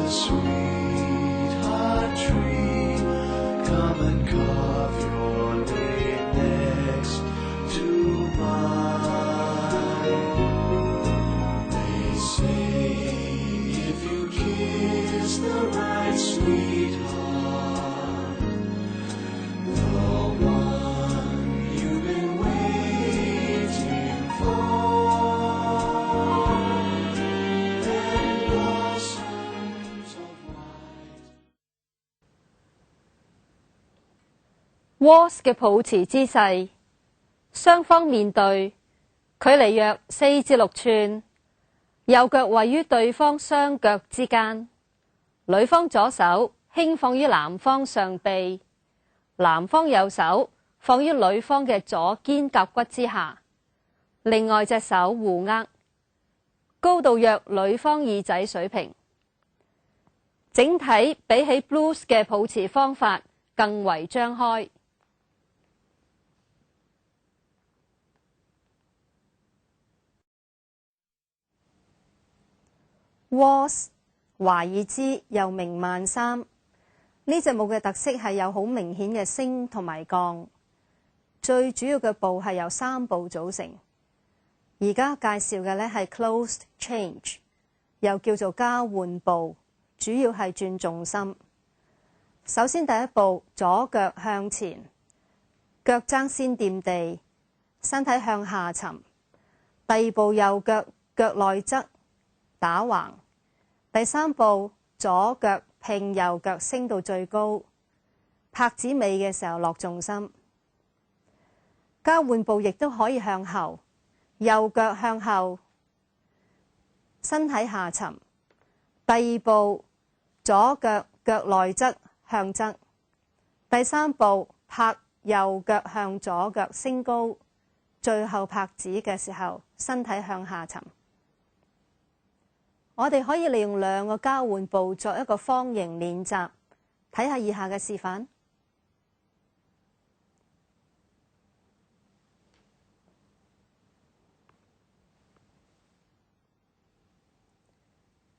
a sweetheart tree. Come and carve your name next to mine. They say if you kiss the right sweetheart, the one you've been waiting for, then blossoms of white. Waltz 嘅抱持姿勢，雙方面對，距離約4至6寸，右腳位於對方雙腳之間，女方左手輕放於男方上臂，男方右手放於女方嘅左肩胛骨之下，另外隻手互握，高度約女方耳仔水平。整體比起 blues 嘅抱持方法更為張開。Waltz 華爾茲又名慢三，呢隻舞嘅特色係有好明顯嘅升同埋降，最主要嘅步係由3步組成。而家介紹嘅呢係 closed change， 又叫做交換步，主要係轉重心。首先第一步，左腳向前，腳踭先掂地，身體向下沉。第二步，右腳腳內側打橫。第三步，左腳拼右腳升到最高，拍子尾嘅時候落重心。交換步亦都可以向後，右腳向後，身體下沉。第二步，左腳腳內側向側。第三步，拍右腳向左腳升高，最後拍子嘅時候身體向下沉。我哋可以利用2個交換步作一個方形練習，睇下以下嘅示範。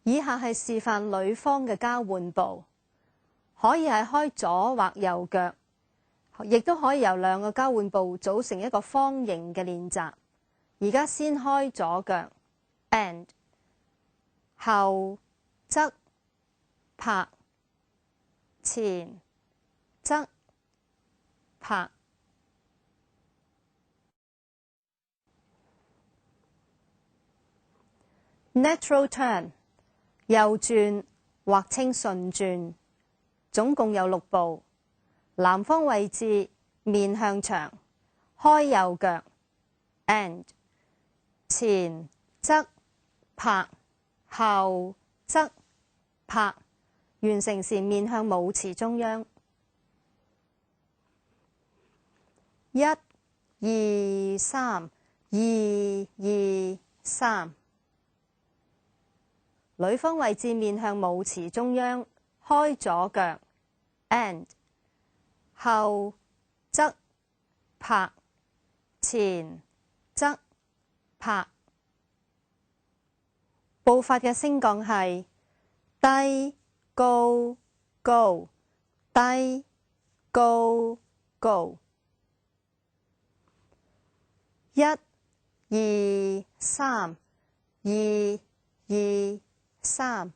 以下係示範女方嘅交換步，可以係開左或右腳，亦都可以由2個交換步組成一個方形嘅練習。而家先開左腳 and 後側拍，前側拍。Natural turn 右轉或稱順轉，總共有6步。男方位置面向牆，開右腳 and 前側拍，後側拍，完成時面向舞池中央。1、2、3，2、2、3。女方位置面向舞池中央，開左腳 and 後側拍，前側拍。步伐嘅升降係低高高低高高。1、2、3，2、2、3。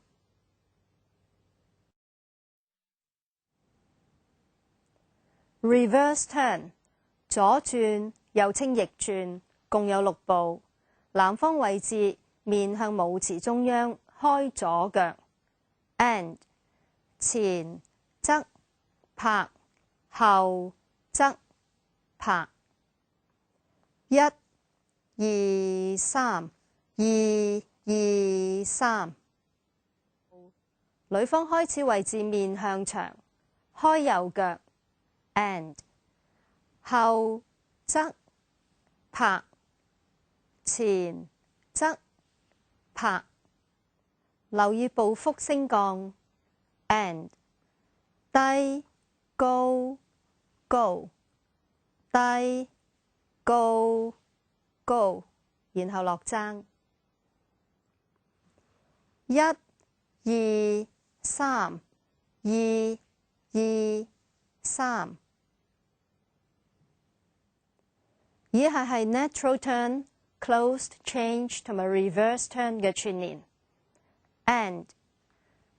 Reverse turn 左轉又稱逆轉，共有6步。男方位置面向舞池中央，開左腳 and 前側拍，後側拍。1、2、3，2、2、3。女方開始位置面向牆，開右腳 and 後側拍，前側拍。留意步幅升降 and 低高高低高高，然後落踭。1、2、3 2 2 3。以下係 natural turn、closed change 同埋 reverse turn 嘅串連。and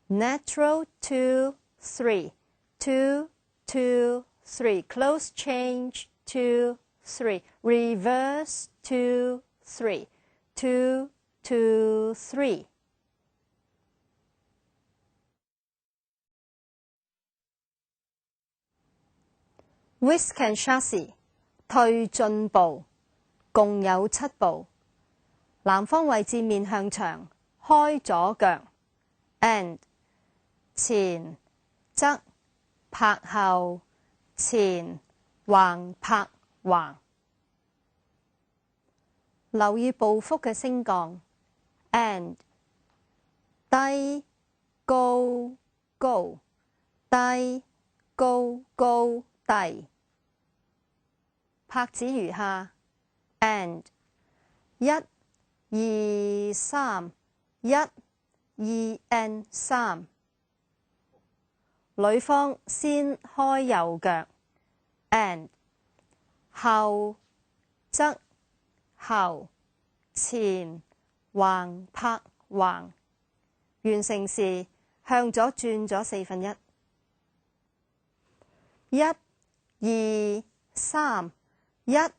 natural 2 3 2 2 3 closed change 2 3 reverse 2 3 2 2 3。whisk and chasse 退進步共有7步，男方位置面向牆，開左腳 and 前側拍後前橫拍橫，留意步幅嘅升降 and 低高高低高高低。拍子如下 and 1 2 3 1 2 and 3。女方先開右腳 and 後側後前橫拍橫，完成時向左轉咗1/4。1 2 3 1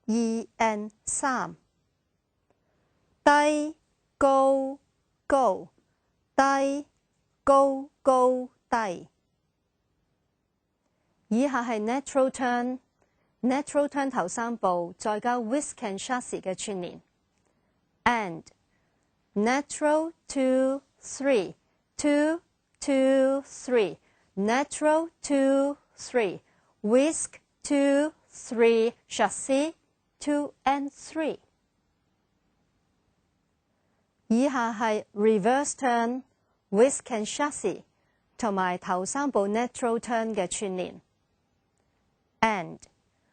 2 and 3。低高高低高高低。以下係 natural turn。natural turn 頭3步再加 whisk and chasse 嘅串連 and natural 2 3 2 2 3 natural 2 3 whisk 2 3 chasse 2 and 3。以下係 reverse turn、whisk and chasse 同埋頭3步 natural turn 嘅串連 and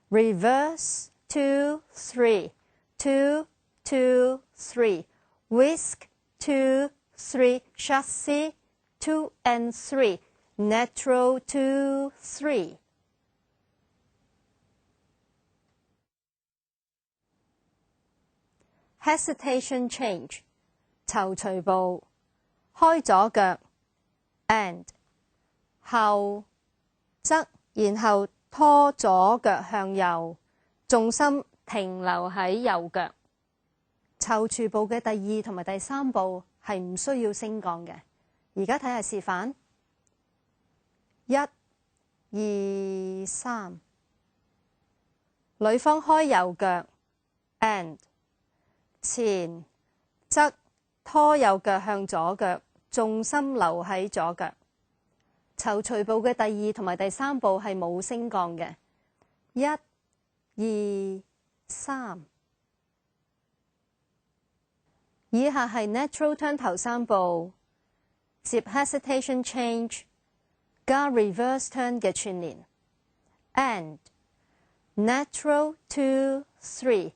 reverse 2 3 2 2 3 whisk 2 3 chasse 2 and 3 natural 2 3。hesitation change 躊躇步，開左腳 and 後側，然後拖左腳向右，重心停留喺右腳。躊躇步嘅第2同埋第3步係唔需要升降嘅。而家睇下示範，1 2 3，女方開右腳 and 前側拖右腳向左腳，重心留喺左腳。躊躇步嘅第2同埋第3步係冇升降嘅。1 2 3。以下係 natural turn 頭3步，接 hesitation change 加 reverse turn 嘅串連 and natural 2 3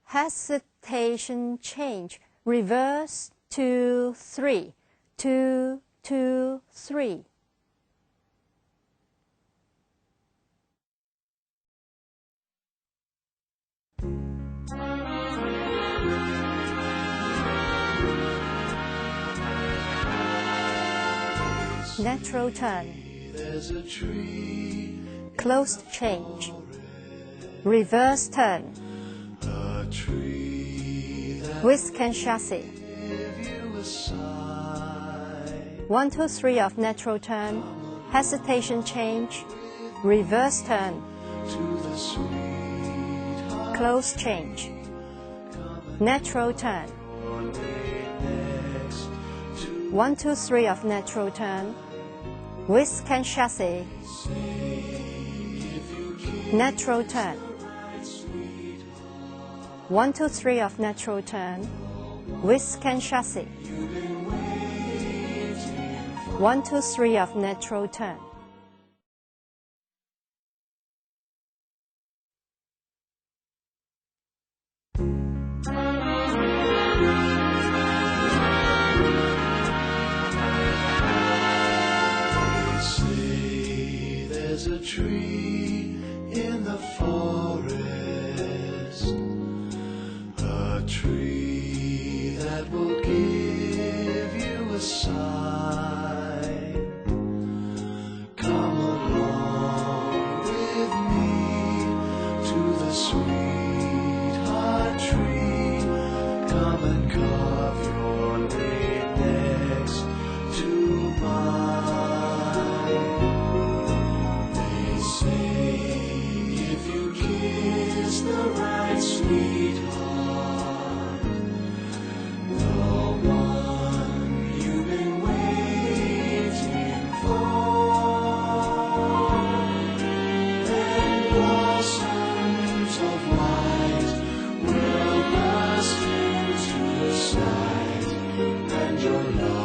hesitation change reverse 2 3 2 2 3。natural turn, closed change, reverse turn, whisk and chasse. 1 2 3 of natural turn, hesitation change, reverse turn, closed change, natural turn. 1 2 3 of natural turn, whisk and chasse, natural turn. 1 2 3 of natural turn, whisk and chasse. 1 2 3 of natural turn. side. Come along with me to the sweetheart tree. Come and carve your name next to mine. They say if you kiss the right sweetheart, the one you've been waiting for, then blossoms of light will burst into sight, and your love